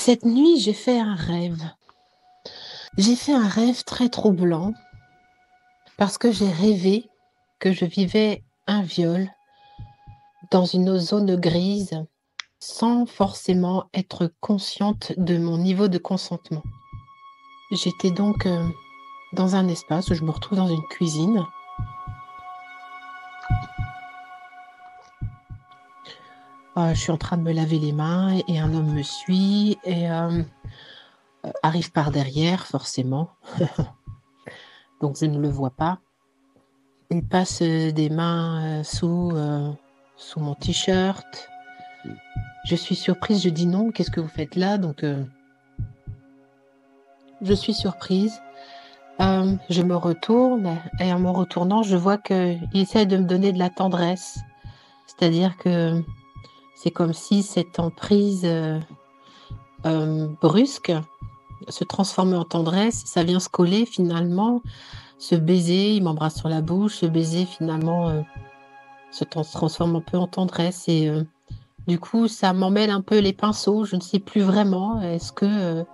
Cette nuit, j'ai fait un rêve. J'ai fait un rêve très troublant parce que j'ai rêvé que je vivais un viol dans une zone grise sans forcément être consciente de mon niveau de consentement. J'étais donc dans un espace où je me retrouve dans une cuisine. Je suis en train de me laver les mains et un homme me suit et arrive par derrière, forcément. Donc je ne le vois pas. Il passe des mains sous mon t-shirt. Je suis surprise, je dis non, qu'est-ce que vous faites là? Donc, je suis surprise. Je me retourne et en me retournant, je vois qu'il essaie de me donner de la tendresse. C'est-à-dire que c'est comme si cette emprise brusque se transformait en tendresse. Ça vient se coller finalement. Ce baiser, il m'embrasse sur la bouche. Ce baiser finalement se transforme un peu en tendresse et du coup, ça m'emmêle un peu les pinceaux. Je ne sais plus vraiment. Est-ce que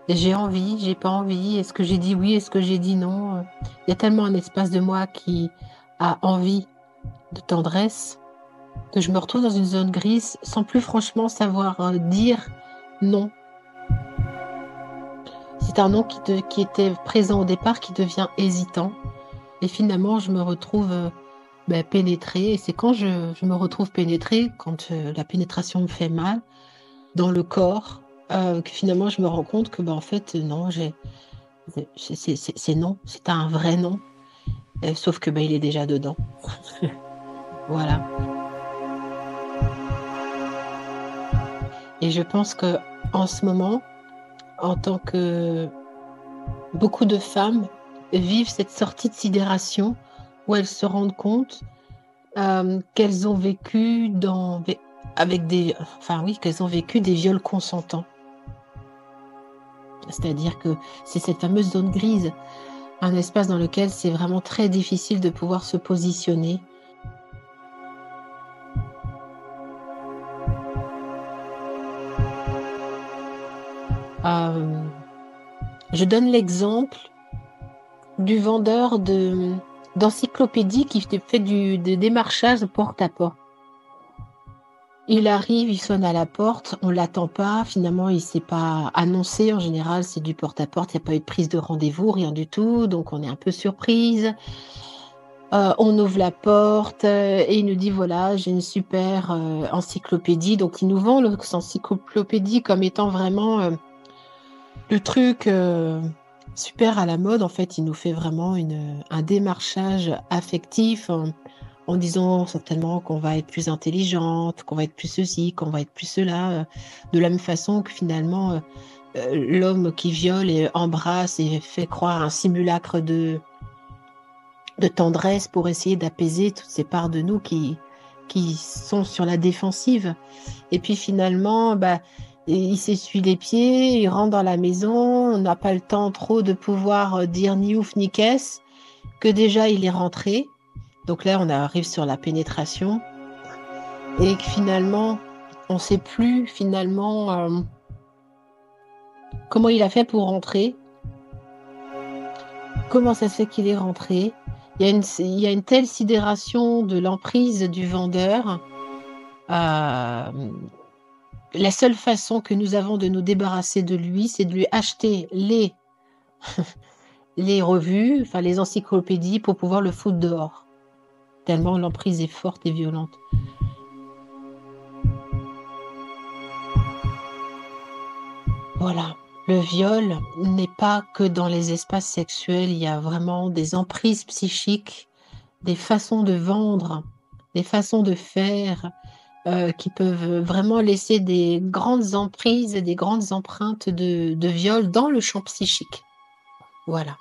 j'ai envie, j'ai pas envie? Est-ce que j'ai dit oui? Est-ce que j'ai dit non? Il y a tellement un espace de moi qui a envie de tendresse que je me retrouve dans une zone grise sans plus franchement savoir dire non. C'est un non qui était présent au départ qui devient hésitant. Et finalement, je me retrouve pénétrée. Et c'est quand je me retrouve pénétrée, quand la pénétration me fait mal, dans le corps, que finalement je me rends compte que, en fait, non, c'est non, c'est un vrai non, sauf que, il est déjà dedans. Voilà. Et je pense que en ce moment, en tant que beaucoup de femmes vivent cette sortie de sidération où elles se rendent compte, qu'elles ont vécu qu'elles ont vécu des viols consentants. C'est-à-dire que c'est cette fameuse zone grise, un espace dans lequel c'est vraiment très difficile de pouvoir se positionner. Je donne l'exemple du vendeur d'encyclopédies qui fait de démarchage porte à porte. Il arrive, il sonne à la porte, on l'attend pas, finalement il s'est pas annoncé, en général c'est du porte à porte, il n'y a pas eu de prise de rendez-vous, rien du tout, donc on est un peu surprise. On ouvre la porte et il nous dit voilà, j'ai une super encyclopédie, donc il nous vend l'encyclopédie comme étant vraiment le truc super à la mode. En fait, il nous fait vraiment un démarchage affectif en disant certainement qu'on va être plus intelligente, qu'on va être plus ceci, qu'on va être plus cela, de la même façon que finalement l'homme qui viole et embrasse et fait croire un simulacre de tendresse pour essayer d'apaiser toutes ces parts de nous qui sont sur la défensive. Et puis finalement, il s'essuie les pieds, il rentre dans la maison, on n'a pas le temps trop de pouvoir dire ni ouf ni caisse, que déjà il est rentré. Donc là, on arrive sur la pénétration. Et que finalement, on ne sait plus finalement comment il a fait pour rentrer, comment ça se fait qu'il est rentré. Il y a une telle sidération de l'emprise du vendeur. La seule façon que nous avons de nous débarrasser de lui, c'est de lui acheter les revues, enfin les encyclopédies pour pouvoir le foutre dehors. Tellement l'emprise est forte et violente. Voilà. Le viol n'est pas que dans les espaces sexuels, il y a vraiment des emprises psychiques, des façons de vendre, des façons de faire qui peuvent vraiment laisser des grandes emprises et des grandes empreintes de viol dans le champ psychique. Voilà.